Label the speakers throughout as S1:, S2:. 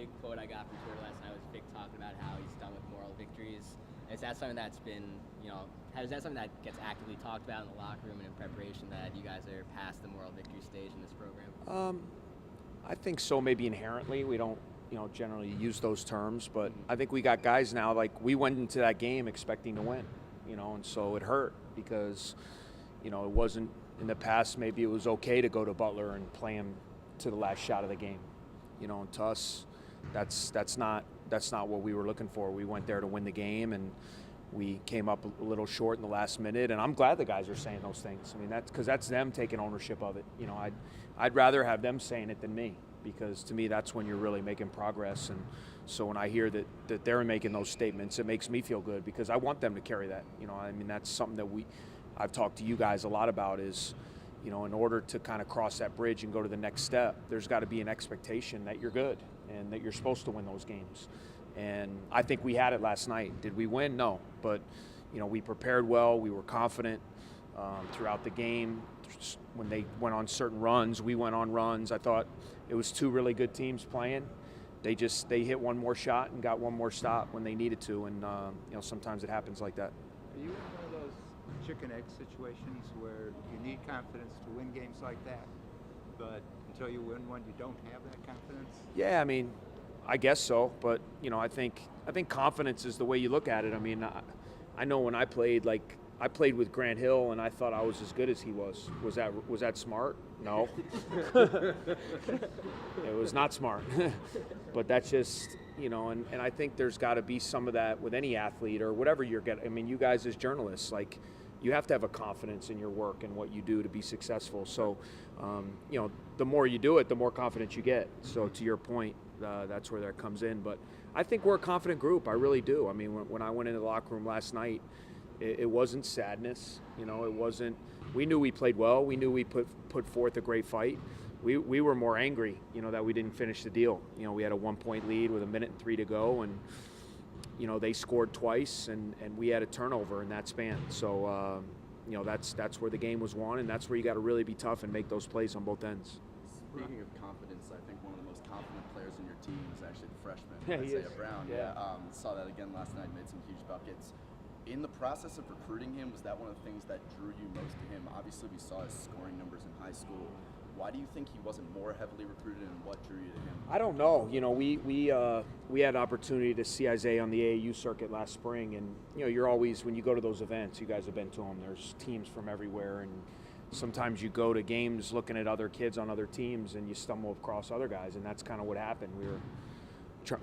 S1: big quote I got from Twitter last night was Vic talking about how he's done with moral victories. Is that something that's been, is that something that gets actively talked about in the locker room and in preparation, that you guys are past the moral victory stage in this program?
S2: I think so. Maybe inherently we don't, generally use those terms, but I think we got guys now, like we went into that game expecting to win, and so it hurt because, it wasn't in the past. Maybe it was okay to go to Butler and play him to the last shot of the game, and to us, that's not what we were looking for. We went there to win the game, and we came up a little short in the last minute. And I'm glad the guys are saying those things. I mean, that's because that's them taking ownership of it. I'd rather have them saying it than me, because to me that's when you're really making progress. And so when I hear that they're making those statements, it makes me feel good, because I want them to carry that. That's something that I've talked to you guys a lot about is, in order to kind of cross that bridge and go to the next step, there's got to be an expectation that you're good and that you're supposed to win those games. And I think we had it last night. Did we win? No. But, we prepared well. We were confident throughout the game. When they went on certain runs, we went on runs. I thought it was two really good teams playing. They hit one more shot and got one more stop when they needed to. And, sometimes it happens like that.
S3: Are you in one of those chicken egg situations where you need confidence to win games like that, but until you win one, you don't have that confidence?
S2: Yeah, I guess so, but I think confidence is the way you look at it. I know when I played with Grant Hill, and I thought I was as good as he was. Was that smart? No. It was not smart. But that's just, and I think there's got to be some of that with any athlete or whatever you're getting. You guys as journalists, you have to have a confidence in your work and what you do to be successful. So, the more you do it, the more confidence you get. So to your point, that's where that comes in. But I think we're a confident group. I really do. When I went into the locker room last night, it wasn't sadness. It wasn't. We knew we played well. We knew we put forth a great fight. We were more angry, that we didn't finish the deal. We had a 1-point lead with 1:03 to go, and they scored twice, and we had a turnover in that span. So, that's where the game was won, and that's where you got to really be tough and make those plays on both ends.
S4: Speaking of confidence, I think one of the most confident players in your team is actually the freshman,
S2: Yeah, he
S4: Isaiah
S2: is.
S4: Brown.
S2: Yeah.
S4: Saw that again last night, made some huge buckets. In the process of recruiting him, was that one of the things that drew you most to him? Obviously, we saw his scoring numbers in high school. Why do you think he wasn't more heavily recruited, and what drew you to him?
S2: I don't know. We had opportunity to see Isaiah on the AAU circuit last spring, and you're always, when you go to those events, you guys have been to them. There's teams from everywhere, and sometimes you go to games looking at other kids on other teams, and you stumble across other guys, and that's kind of what happened. We were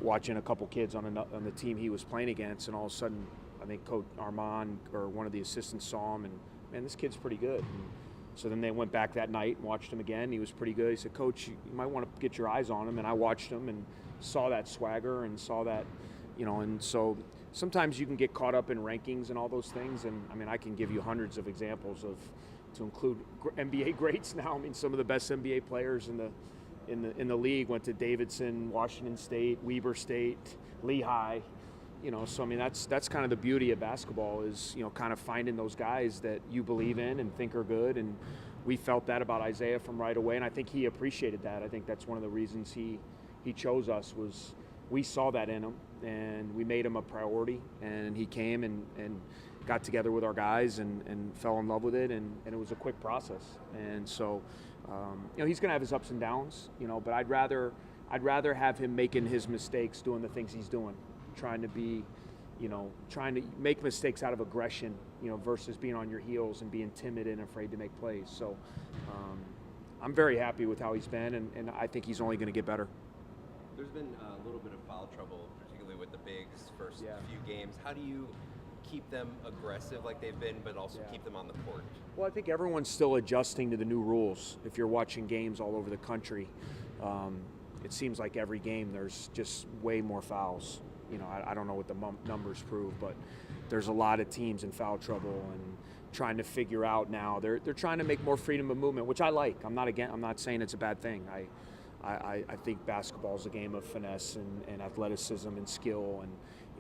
S2: watching a couple kids on the team he was playing against, and all of a sudden, I think Coach Armand or one of the assistants saw him, and man, this kid's pretty good. And so then they went back that night and watched him again. He was pretty good. He said, Coach, you might want to get your eyes on him. And I watched him and saw that swagger and saw that, and so sometimes you can get caught up in rankings and all those things. And I can give you hundreds of examples to include NBA greats now. Some of the best NBA players in the league went to Davidson, Washington State, Weber State, Lehigh. So that's kind of the beauty of basketball is, kind of finding those guys that you believe in and think are good. And we felt that about Isaiah from right away, and I think he appreciated that. I think that's one of the reasons he chose us, was we saw that in him, and we made him a priority. And he came and got together with our guys and fell in love with it, and it was a quick process. And so, he's going to have his ups and downs, but I'd rather have him making his mistakes, doing the things he's doing, trying to make mistakes out of aggression, versus being on your heels and being timid and afraid to make plays. So I'm very happy with how he's been, and I think he's only going to get better.
S5: There's been a little bit of foul trouble, particularly with the bigs first few games. How do you keep them aggressive like they've been, but also keep them on the court?
S2: Well, I think everyone's still adjusting to the new rules. If you're watching games all over the country, it seems like every game there's just way more fouls. I don't know what the numbers prove, but there's a lot of teams in foul trouble and trying to figure out now. They're trying to make more freedom of movement, which I like. I'm not saying it's a bad thing. I think basketball is a game of finesse and athleticism and skill, and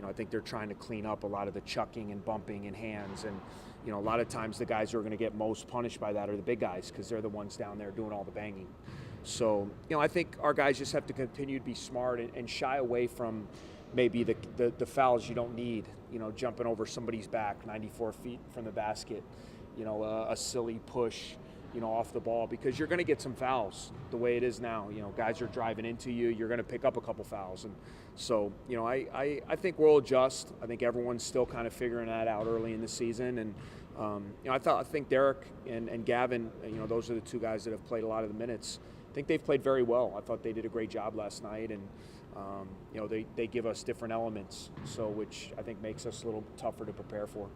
S2: I think they're trying to clean up a lot of the chucking and bumping and hands, and a lot of times the guys who are going to get most punished by that are the big guys, because they're the ones down there doing all the banging. So, I think our guys just have to continue to be smart and shy away from maybe the fouls you don't need, jumping over somebody's back 94 feet from the basket, a silly push, off the ball, because you're going to get some fouls the way it is now. Guys are driving into you. You're going to pick up a couple fouls. And so, I think we'll adjust. I think everyone's still kind of figuring that out early in the season. And, I think Derek and Gavin, those are the two guys that have played a lot of the minutes. I think they've played very well. I thought they did a great job last night. And, they give us different elements, so which I think makes us a little tougher to prepare for.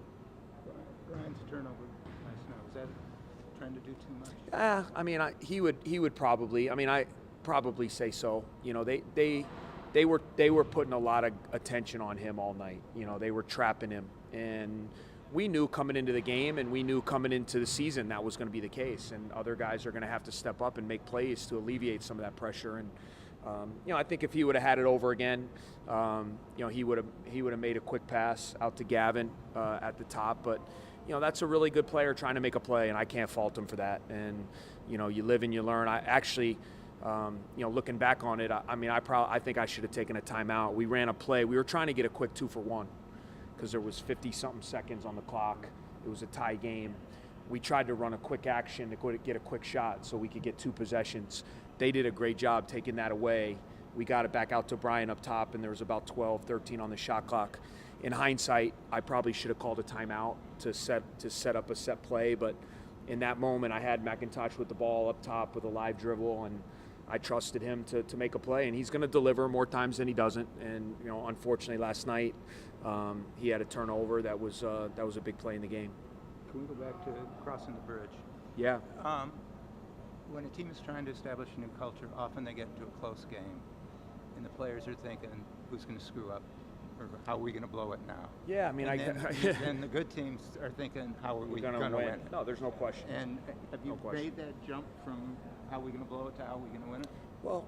S3: Brian's turnover last night, was that trying to do too much?
S2: He would probably. I probably say so. They were putting a lot of attention on him all night. They were trapping him, and we knew coming into the game, and we knew coming into the season that was going to be the case. And other guys are going to have to step up and make plays to alleviate some of that pressure. And I think if he would have had it over again, he would have made a quick pass out to Gavin at the top, but. That's a really good player trying to make a play, and I can't fault him for that. And, you live and you learn. I actually, looking back on it, I think I should have taken a timeout. We ran a play. We were trying to get a quick 2-for-1 because there was 50-something seconds on the clock. It was a tie game. We tried to run a quick action to get a quick shot so we could get 2 possessions. They did a great job taking that away. We got it back out to Brian up top, and there was about 12, 13 on the shot clock. In hindsight, I probably should have called a timeout to set up a set play, but in that moment, I had McIntosh with the ball up top with a live dribble, and I trusted him to make a play, and he's going to deliver more times than he doesn't. And unfortunately, last night he had a turnover that was a big play in the game.
S3: Can we go back to crossing the bridge?
S2: Yeah.
S3: When a team is trying to establish a new culture, often they get into a close game, and the players are thinking, "Who's going to screw up?" Or how are we going to blow it now?
S2: Yeah,
S3: then the good teams are thinking, how are we going to win it?
S2: No, there's no question.
S3: And have you made that jump from how are we going to blow it to how are we going to win it?
S2: Well,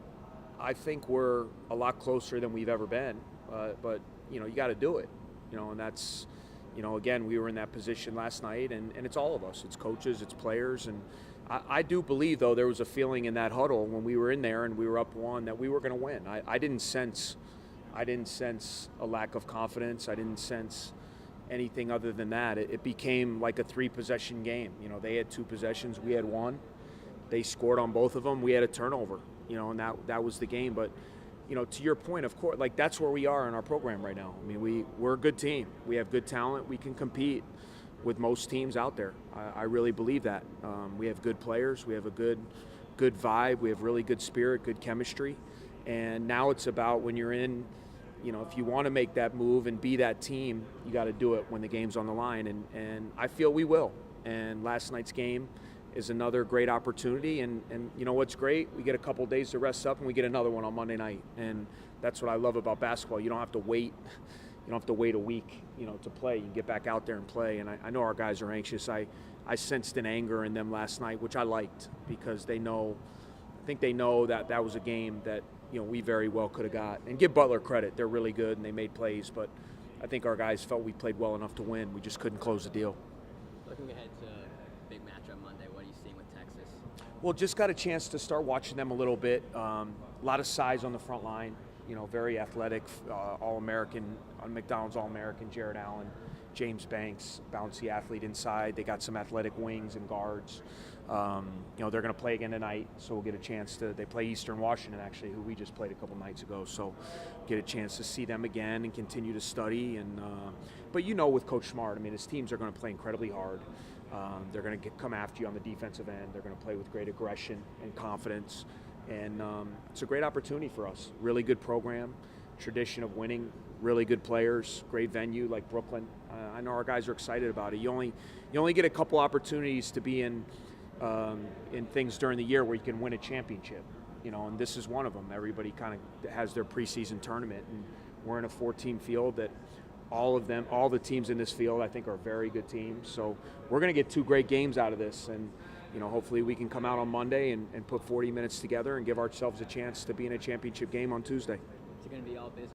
S2: I think we're a lot closer than we've ever been, but you got to do it. And that's, again, we were in that position last night, and it's all of us. It's coaches, it's players, and I do believe, though, there was a feeling in that huddle when we were in there and we were up 1 that we were going to win. I didn't sense a lack of confidence. I didn't sense anything other than that. It became like a 3-possession game. They had 2 possessions, we had 1. They scored on both of them. We had a turnover, and that was the game. But, to your point, of course, like that's where we are in our program right now. We're a good team. We have good talent. We can compete with most teams out there. I really believe that. We have good players. We have a good vibe. We have really good spirit, good chemistry. And now it's about when you're in, if you want to make that move and be that team, you got to do it when the game's on the line. And I feel we will. And last night's game is another great opportunity. And what's great? We get a couple days to rest up, and we get another one on Monday night. And that's what I love about basketball. You don't have to wait. You don't have to wait a week, to play. You can get back out there and play. And I know our guys are anxious. I sensed an anger in them last night, which I liked because I think they know that was a game that, we very well could have got. And give Butler credit. They're really good, and they made plays. But I think our guys felt we played well enough to win. We just couldn't close the deal.
S1: Looking ahead to a big matchup Monday, what are you seeing with Texas?
S2: Well, just got a chance to start watching them a little bit. A lot of size on the front line. Very athletic, All-American, McDonald's All-American, Jared Allen, James Banks, bouncy athlete inside. They got some athletic wings and guards. They're going to play again tonight, so we'll get a chance to. They play Eastern Washington, actually, who we just played a couple nights ago. So, get a chance to see them again and continue to study. And but with Coach Smart, his teams are going to play incredibly hard. They're going to come after you on the defensive end. They're going to play with great aggression and confidence. And it's a great opportunity for us. Really good program, tradition of winning, really good players, great venue like Brooklyn. I know our guys are excited about it. You only get a couple opportunities to be in things during the year where you can win a championship, and this is one of them. Everybody kind of has their preseason tournament, and we're in a 14 field that all the teams in this field, I think, are very good teams. So we're going to get 2 great games out of this, and hopefully we can come out on Monday and put 40 minutes together and give ourselves a chance to be in a championship game on Tuesday.
S1: Is it going to be all business?